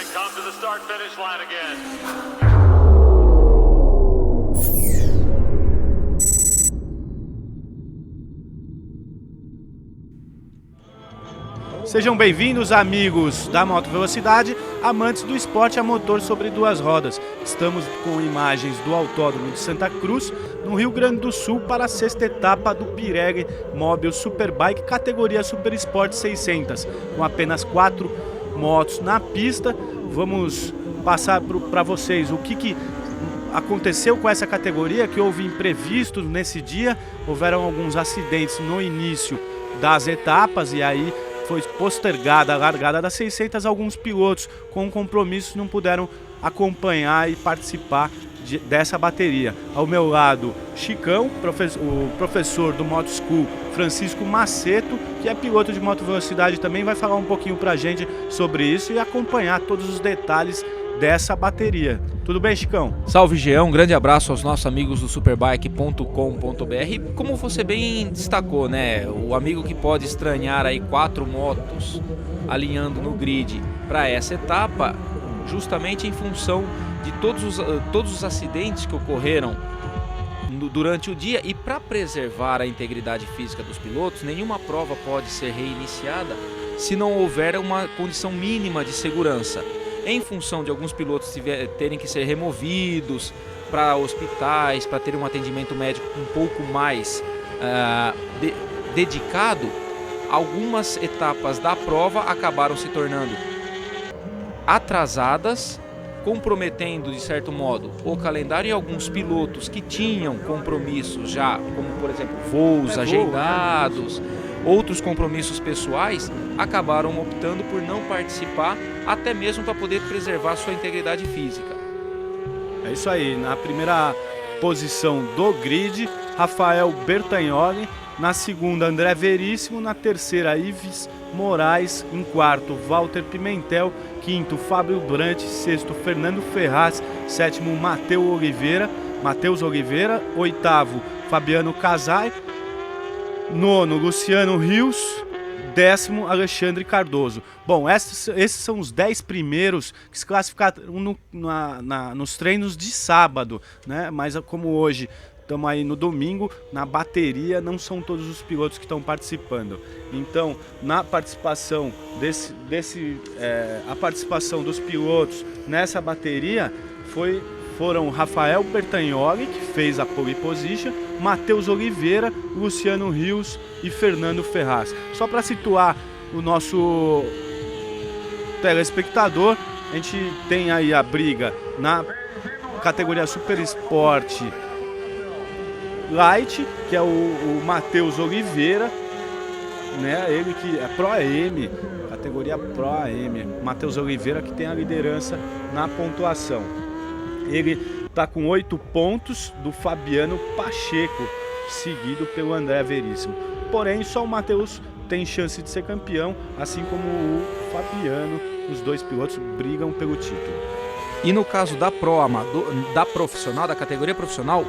and come to the start-finish line again. Sejam bem-vindos, amigos da Moto Velocidade, amantes do esporte a motor sobre duas rodas. Estamos com imagens do Autódromo de Santa Cruz, no Rio Grande do Sul, para a sexta etapa do Pirelli Mobil Superbike, categoria Super Sport 600, com apenas 4 motos na pista. Vamos passar para vocês o que aconteceu com essa categoria, que houve imprevistos nesse dia. Houveram alguns acidentes no início das etapas e aí foi postergada a largada das 600, alguns pilotos com compromissos não puderam acompanhar e participar dessa bateria. Ao meu lado, Chicão, o professor do Moto School, Francisco Maceto, que é piloto de moto velocidade também, vai falar um pouquinho pra gente sobre isso e acompanhar todos os detalhes dessa bateria. Tudo bem, Chicão? Salve, Jean, um grande abraço aos nossos amigos do superbike.com.br. Como você bem destacou, né, o amigo que pode estranhar aí 4 motos alinhando no grid para essa etapa, justamente em função de todos os acidentes que ocorreram durante o dia, e para preservar a integridade física dos pilotos, nenhuma prova pode ser reiniciada se não houver uma condição mínima de segurança. Em função de alguns pilotos terem que ser removidos para hospitais, para ter um atendimento médico um pouco mais dedicado, algumas etapas da prova acabaram se tornando atrasadas, comprometendo de certo modo o calendário, e alguns pilotos que tinham compromissos já, como por exemplo voos agendados, outros compromissos pessoais, acabaram optando por não participar, até mesmo para poder preservar sua integridade física. É isso aí, na primeira posição do grid, Rafael Bertagnoli, na segunda André Veríssimo, na terceira Ives Moraes, em quarto Walter Pimentel, quinto Fábio Brant, sexto Fernando Ferraz, sétimo Matheus Oliveira, oitavo Fabiano Casai, nono Luciano Rios, décimo Alexandre Cardoso. Bom, esses são os 10 primeiros que se classificaram nos treinos de sábado, né? Mas como hoje estamos aí no domingo, na bateria não são todos os pilotos que estão participando. Então, na participação a participação dos pilotos nessa bateria foram Rafael Bertagnoli, que fez a pole position, Matheus Oliveira, Luciano Rios e Fernando Ferraz. Só para situar o nosso telespectador, a gente tem aí a briga na categoria Super Sport Light, que é o Matheus Oliveira, né? Ele que é Pro AM, categoria Pro AM. Matheus Oliveira que tem a liderança na pontuação. Ele está com 8 pontos do Fabiano Pacheco, seguido pelo André Veríssimo. Porém, só o Matheus tem chance de ser campeão, assim como o Fabiano. Os dois pilotos brigam pelo título. E no caso da da categoria profissional,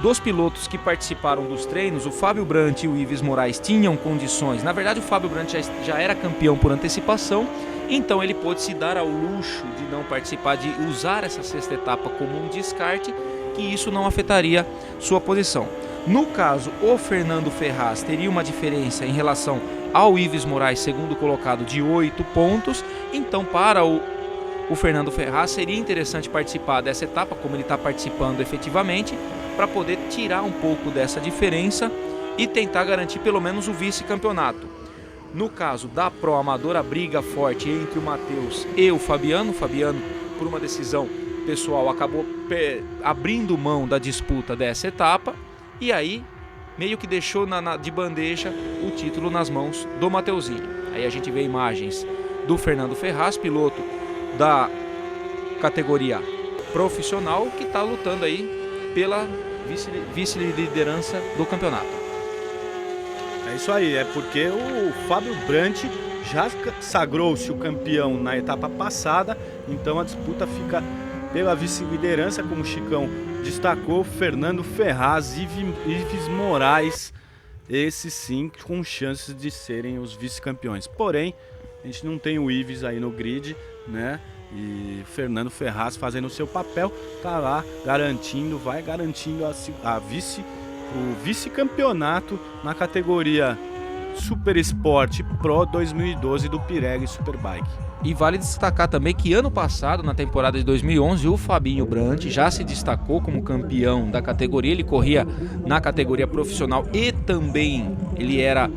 dos pilotos que participaram dos treinos, o Fábio Brant e o Ives Moraes tinham condições. Na verdade, o Fábio Brant já era campeão por antecipação, então ele pôde se dar ao luxo de não participar, de usar essa sexta etapa como um descarte, que isso não afetaria sua posição. No caso, o Fernando Ferraz teria uma diferença em relação ao Ives Moraes, segundo colocado, de 8 pontos. Então, para o Fernando Ferraz seria interessante participar dessa etapa, como ele está participando efetivamente, para poder tirar um pouco dessa diferença e tentar garantir pelo menos o vice-campeonato. No caso da Pro Amadora, a briga forte entre o Matheus e o Fabiano. O Fabiano, por uma decisão pessoal, acabou abrindo mão da disputa dessa etapa e aí meio que deixou de bandeja o título nas mãos do Mateuzinho. Aí a gente vê imagens do Fernando Ferraz, piloto da categoria profissional, que está lutando aí pela vice-liderança do campeonato. É isso aí, é porque o Fábio Brant já sagrou-se o campeão na etapa passada, então a disputa fica pela vice-liderança, como o Chicão destacou, Fernando Ferraz e Ives Moraes, esses sim com chances de serem os vice-campeões. Porém, a gente não tem o Ives aí no grid, né? E Fernando Ferraz fazendo o seu papel, tá lá garantindo o vice-campeonato na categoria Super Sport Pro 2012 do Pirelli Superbike. E vale destacar também que ano passado, na temporada de 2011, o Fabinho Brandt já se destacou como campeão da categoria. Ele corria na categoria profissional e também ele era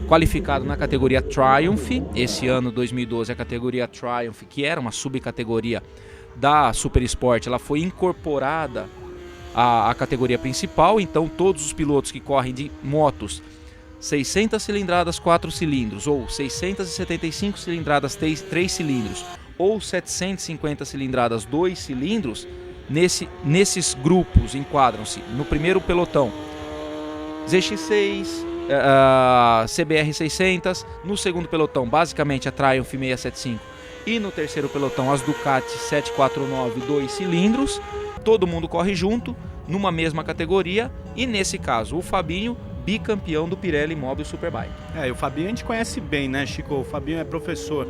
qualificado na categoria Triumph. Esse ano, 2012, a categoria Triumph, que era uma subcategoria da Super Sport, ela foi incorporada à categoria principal. Então todos os pilotos que correm de motos 600 cilindradas 4 cilindros, ou 675 cilindradas 3 cilindros, ou 750 cilindradas 2 cilindros, nesses grupos enquadram-se no primeiro pelotão ZX6, CBR 600, no segundo pelotão basicamente a Triumph 675 e no terceiro pelotão as Ducati 749 2 cilindros. Todo mundo corre junto numa mesma categoria e nesse caso o Fabinho, bicampeão do Pirelli Mobile Superbike. E o Fabinho a gente conhece bem, né, Chico? O Fabinho é professor,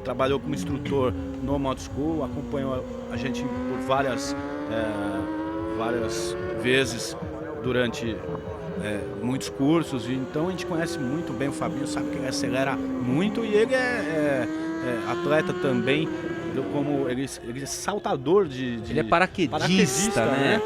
trabalhou como instrutor no Moto School, acompanhou a gente por várias vezes durante muitos cursos, então a gente conhece muito bem o Fabinho, sabe que ele acelera muito e ele é atleta também, como ele é saltador ele é paraquedista, né?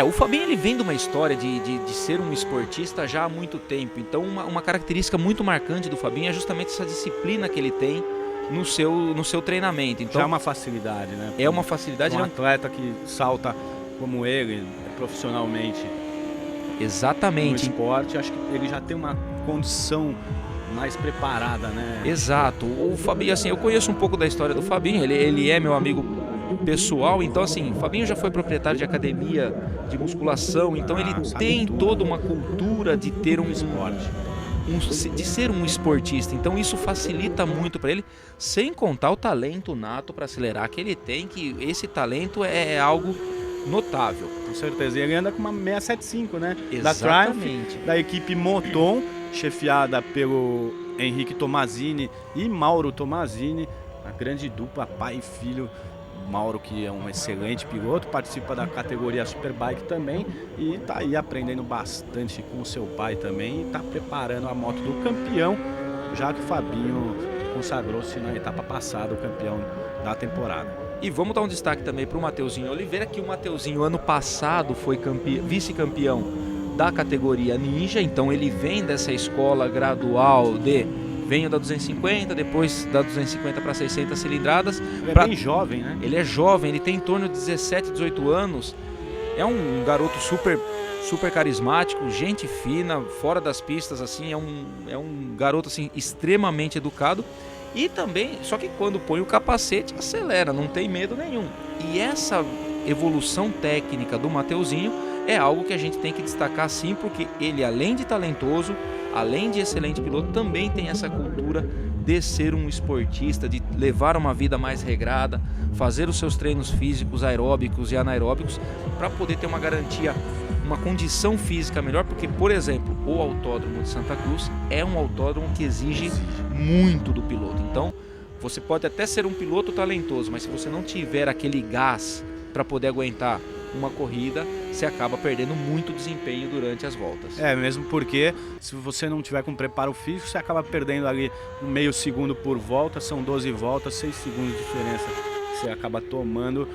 O Fabinho ele vem de uma história de ser um esportista já há muito tempo. Então uma característica muito marcante do Fabinho é justamente essa disciplina que ele tem no seu treinamento. Então, já é uma facilidade, né? É uma facilidade. Um atleta que salta como ele, profissionalmente. Exatamente. No esporte, acho que ele já tem uma condição mais preparada, né? Exato. O Fabinho, assim, eu conheço um pouco da história do Fabinho, ele é meu amigo pessoal, então assim, o Fabinho já foi proprietário de academia de musculação, então ele tem toda uma cultura de ter um esporte, de ser um esportista, então isso facilita muito para ele, sem contar o talento nato para acelerar que ele tem, que esse talento é algo notável. Com certeza, e ele anda com uma 675, né? Exatamente. Da Triumph, da equipe Moton, chefiada pelo Henrique Tomazini e Mauro Tomazini, a grande dupla pai e filho. Mauro, que é um excelente piloto, participa da categoria Superbike também e está aí aprendendo bastante com o seu pai também e está preparando a moto do campeão, já que o Fabinho consagrou-se na etapa passada o campeão da temporada. E vamos dar um destaque também para o Mateuzinho Oliveira, que o Mateuzinho ano passado foi vice-campeão da categoria Ninja, então ele vem dessa escola gradual venho da 250, depois da 250 para 600 cilindradas. Ele é bem jovem, né? Ele é jovem, ele tem em torno de 17, 18 anos. É um garoto super carismático, gente fina, fora das pistas, assim, é um garoto assim extremamente educado. E também, só que quando põe o capacete, acelera, não tem medo nenhum. E essa evolução técnica do Mateuzinho é algo que a gente tem que destacar sim, porque ele, além de talentoso, além de excelente piloto, também tem essa cultura de ser um esportista, de levar uma vida mais regrada, fazer os seus treinos físicos, aeróbicos e anaeróbicos, para poder ter uma garantia, uma condição física melhor, porque, por exemplo, o Autódromo de Santa Cruz é um autódromo que exige muito do piloto. Então, você pode até ser um piloto talentoso, mas se você não tiver aquele gás para poder aguentar uma corrida, você acaba perdendo muito desempenho durante as voltas. Mesmo porque se você não tiver com preparo físico, você acaba perdendo ali meio segundo por volta, são 12 voltas, 6 segundos de diferença que você acaba tomando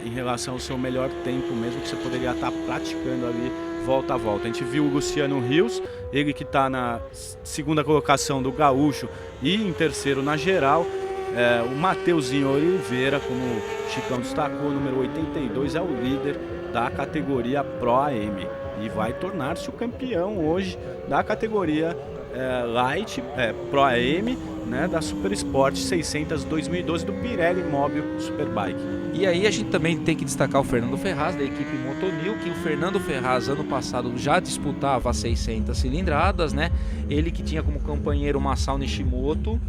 em relação ao seu melhor tempo, mesmo que você poderia estar praticando ali volta a volta. A gente viu o Luciano Rios, ele que está na segunda colocação do Gaúcho e em terceiro na geral. O Mateuzinho Oliveira, como o Chicão destacou, número 82, é o líder da categoria Pro AM e vai tornar-se o campeão hoje da categoria Light Pro AM, né, da Super Sport 600 2012 do Pirelli Mobile Superbike. E aí a gente também tem que destacar o Fernando Ferraz, da equipe Motonil, que o Fernando Ferraz ano passado já disputava 600 cilindradas, né? Ele que tinha como companheiro o Masao Nishimoto,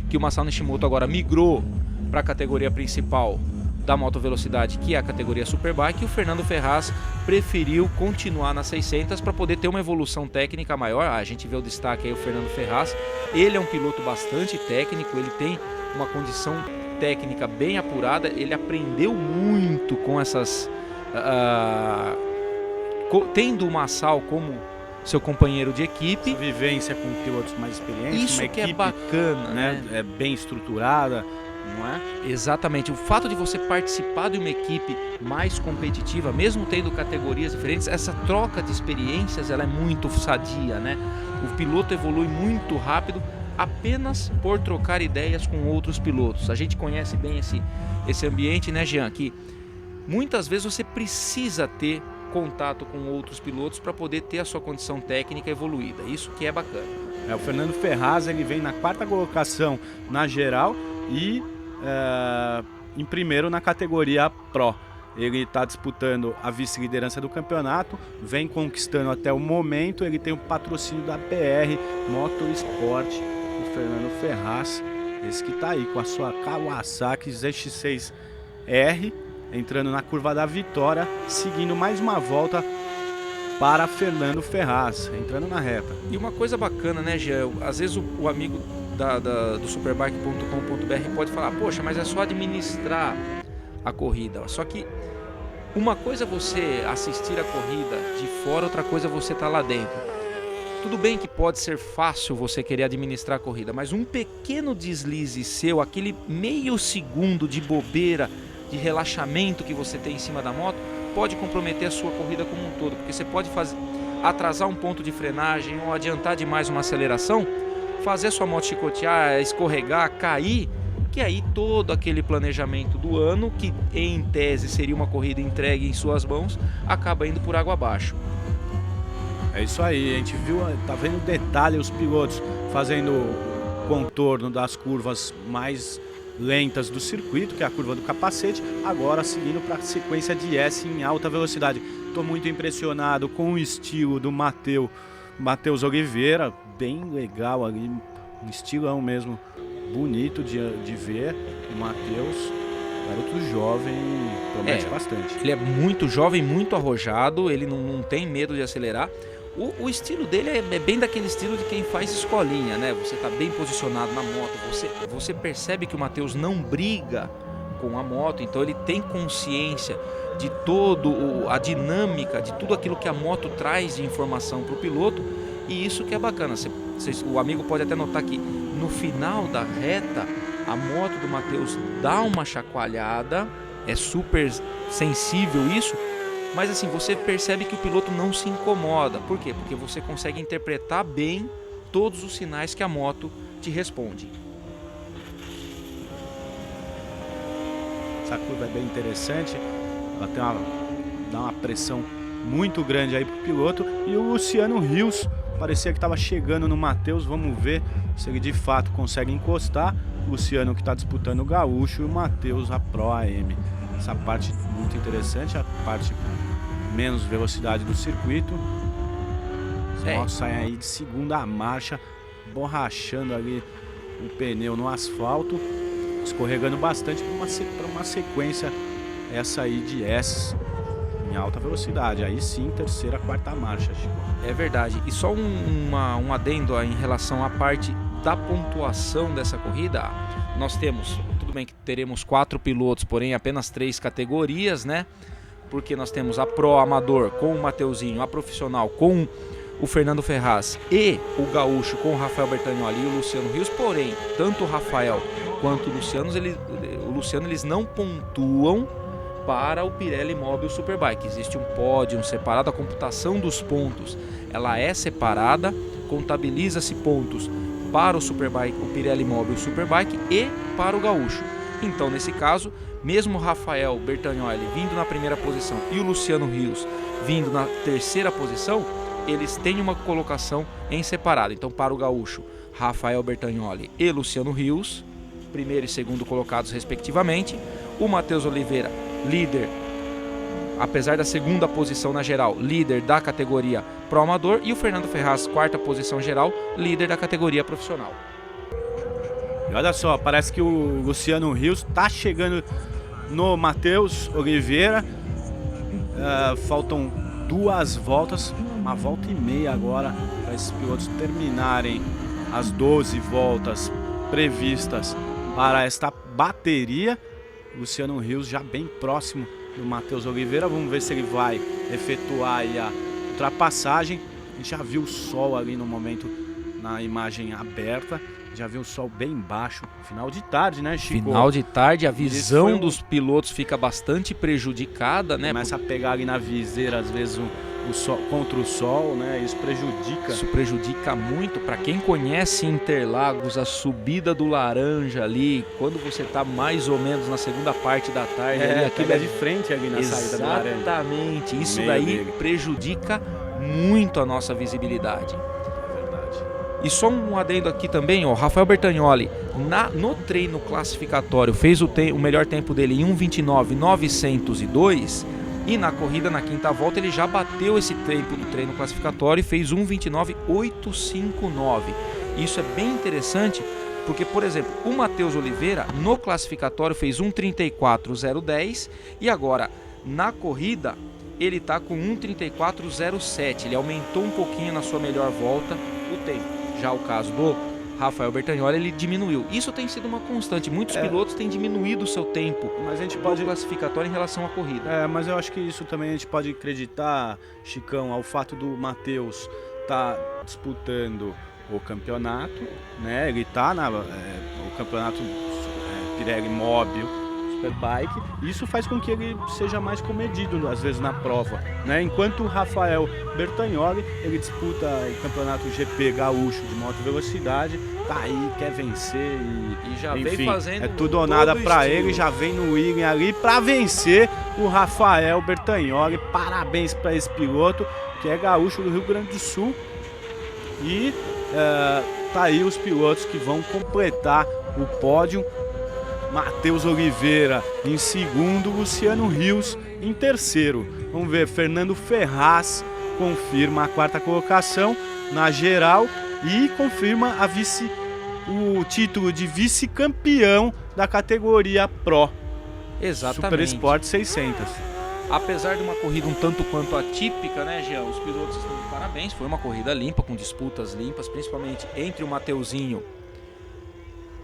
que o Masao Nishimoto agora migrou para a categoria principal da moto velocidade, que é a categoria Superbike, e o Fernando Ferraz preferiu continuar nas 600 para poder ter uma evolução técnica maior. A gente vê o destaque aí, o Fernando Ferraz, ele é um piloto bastante técnico, ele tem uma condição técnica bem apurada, ele aprendeu muito com essas... tendo o Massal como seu companheiro de equipe. Essa vivência com pilotos mais experientes, Isso uma que equipe, é bacana, né? É bem estruturada, não é? Exatamente. O fato de você participar de uma equipe mais competitiva, mesmo tendo categorias diferentes, essa troca de experiências ela é muito sadia, né? O piloto evolui muito rápido apenas por trocar ideias com outros pilotos. A gente conhece bem esse ambiente, né, Jean? Que muitas vezes você precisa ter contato com outros pilotos para poder ter a sua condição técnica evoluída. Isso que é bacana. O Fernando Ferraz, ele vem na 4ª colocação na geral e em primeiro na categoria Pro. Ele está disputando a vice-liderança do campeonato, vem conquistando até o momento. Ele tem o patrocínio da PR Motorsport, o Fernando Ferraz, esse que está aí com a sua Kawasaki ZX6R, entrando na curva da vitória, seguindo mais uma volta para Fernando Ferraz, entrando na reta. E uma coisa bacana, né, Jean? Às vezes o amigo do superbike.com.br pode falar, poxa, mas é só administrar a corrida. Só que uma coisa é você assistir a corrida de fora, outra coisa é você estar lá dentro. Tudo bem que pode ser fácil você querer administrar a corrida, mas um pequeno deslize seu, aquele meio segundo de bobeira, de relaxamento que você tem em cima da moto, pode comprometer a sua corrida como um todo, porque você pode atrasar um ponto de frenagem ou adiantar demais uma aceleração, fazer a sua moto chicotear, escorregar, cair, que aí todo aquele planejamento do ano, que em tese seria uma corrida entregue em suas mãos, acaba indo por água abaixo. É isso aí, a gente viu, tá vendo o detalhe, os pilotos fazendo o contorno das curvas mais lentas do circuito, que é a curva do capacete, agora seguindo para a sequência de S em alta velocidade. Estou muito impressionado com o estilo do Matheus Oliveira, bem legal ali, um estilão mesmo, bonito de ver. O Matheus, garoto jovem, promete bastante. Ele é muito jovem, muito arrojado, ele não tem medo de acelerar. O estilo dele é bem daquele estilo de quem faz escolinha, né? Você tá bem posicionado na moto, você percebe que o Matheus não briga com a moto, então ele tem consciência de toda a dinâmica, de tudo aquilo que a moto traz de informação para o piloto, e isso que é bacana. O amigo pode até notar que no final da reta, a moto do Matheus dá uma chacoalhada, é super sensível isso, mas assim, você percebe que o piloto não se incomoda. Por quê? Porque você consegue interpretar bem todos os sinais que a moto te responde. Essa curva é bem interessante, ela dá uma pressão muito grande aí pro piloto. E o Luciano Rios parecia que estava chegando no Matheus, vamos ver se ele de fato consegue encostar. O Luciano que está disputando o Gaúcho e o Matheus a Pro AM. Essa parte muito interessante, a parte com menos velocidade do circuito. As motos saem aí de segunda marcha, borrachando ali o pneu no asfalto, escorregando bastante para uma sequência essa aí de S em alta velocidade. Aí sim, terceira, quarta marcha, Chico. É verdade. E só um adendo em relação à parte da pontuação dessa corrida. Nós temos, tudo bem que teremos 4 pilotos, porém apenas 3 categorias, né? Porque nós temos a Pro Amador com o Mateuzinho, a Profissional com o Fernando Ferraz e o Gaúcho com o Rafael Bertagnoli e o Luciano Rios. Porém, tanto o Rafael quanto o Luciano, eles não pontuam para o Pirelli Mobil Superbike. Existe um pódio separado, a computação dos pontos ela é separada, contabiliza-se pontos para o Superbike, o Pirelli Mobil Superbike e para o Gaúcho. Então, nesse caso, mesmo o Rafael Bertagnoli vindo na primeira posição e o Luciano Rios vindo na terceira posição, eles têm uma colocação em separado. Então, para o Gaúcho, Rafael Bertagnoli e Luciano Rios, primeiro e segundo colocados respectivamente. O Matheus Oliveira, líder, apesar da segunda posição na geral, líder da categoria Pro Amador, e o Fernando Ferraz, quarta posição geral, líder da categoria Profissional. E olha só, parece que o Luciano Rios está chegando no Matheus Oliveira. Faltam 2 voltas, uma volta e meia agora para esses pilotos terminarem as 12 voltas previstas para esta bateria. Luciano Rios já bem próximo do Matheus Oliveira. Vamos ver se ele vai efetuar aí a ultrapassagem. A gente já viu o sol ali no momento, na imagem aberta. Já viu o sol bem baixo. Final de tarde, né, Chico? Final de tarde, a visão dos pilotos fica bastante prejudicada, né? Começa a pegar ali na viseira, às vezes, o sol, contra o sol, né? Isso prejudica. Isso prejudica muito. Para quem conhece Interlagos, a subida do Laranja ali, quando você tá mais ou menos na segunda parte da tarde. Ali, aquilo é de frente ali na saída do Laranja. Exatamente. Isso meio daí dele. prejudica muito a nossa visibilidade. E só um adendo aqui também, ó, Rafael Bertagnoli, no treino classificatório, fez o melhor tempo dele em 1:29.902 e na corrida na quinta volta ele já bateu esse tempo do treino classificatório e fez 1:29.859. Isso é bem interessante porque, por exemplo, o Matheus Oliveira no classificatório fez 1:34.010 e agora na corrida ele está com 1:34.07, ele aumentou um pouquinho na sua melhor volta o tempo. Já o caso do Rafael Bertagnoli, ele diminuiu. Isso tem sido uma constante. Muitos pilotos têm diminuído o seu tempo mas a gente pode classificatório em relação à corrida. Mas eu acho que isso também a gente pode acreditar, Chicão, ao fato do Matheus estar disputando o campeonato, né? Ele está o campeonato Pirelli Móbil Superbike. Isso faz com que ele seja mais comedido, às vezes, na prova, né? Enquanto o Rafael Bertagnoli, ele disputa o campeonato GP Gaúcho de moto velocidade, tá aí, quer vencer e já enfim, vem fazendo é tudo ou nada para ele, já vem no William ali para vencer o Rafael Bertagnoli. Parabéns para esse piloto, que é gaúcho do Rio Grande do Sul. E tá aí os pilotos que vão completar o pódio. Matheus Oliveira em segundo, Luciano Rios em terceiro. Vamos ver, Fernando Ferraz confirma a quarta colocação na geral e confirma o título de vice-campeão da categoria Pro. Exatamente. Super Sport 600. Apesar de uma corrida um tanto quanto atípica, né, Jean? Os pilotos estão de parabéns. Foi uma corrida limpa, com disputas limpas, principalmente entre o Mateuzinho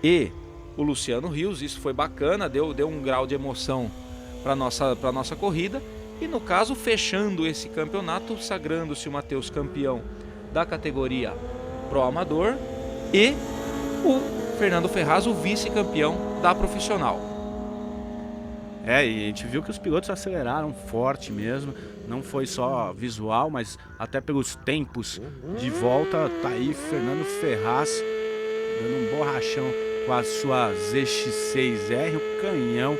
e o Luciano Rios. Isso foi bacana, deu um grau de emoção para nossa corrida. E no caso, fechando esse campeonato, sagrando-se o Matheus campeão da categoria Pro Amador e o Fernando Ferraz, o vice-campeão da profissional. E a gente viu que os pilotos aceleraram forte mesmo, não foi só visual, mas até pelos tempos de volta. Tá aí Fernando Ferraz dando um borrachão com a sua ZX6R, o canhão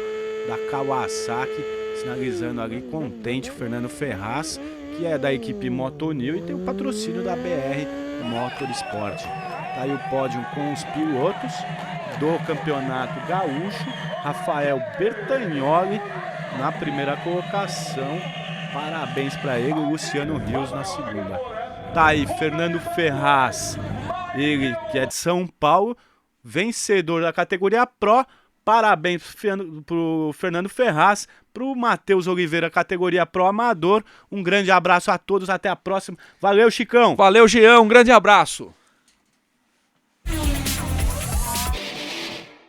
da Kawasaki, sinalizando ali contente o Fernando Ferraz, que é da equipe Motonil e tem o patrocínio da BR Motorsport. Tá aí o pódio com os pilotos do Campeonato Gaúcho. Rafael Bertagnoli na primeira colocação, parabéns para ele. Luciano Rios na segunda. Tá aí Fernando Ferraz, ele que é de São Paulo, vencedor da categoria Pro. Parabéns pro Fernando Ferraz, pro Matheus Oliveira, categoria Pro Amador. Um grande abraço a todos, até a próxima. Valeu, Chicão. Valeu, Jean, um grande abraço.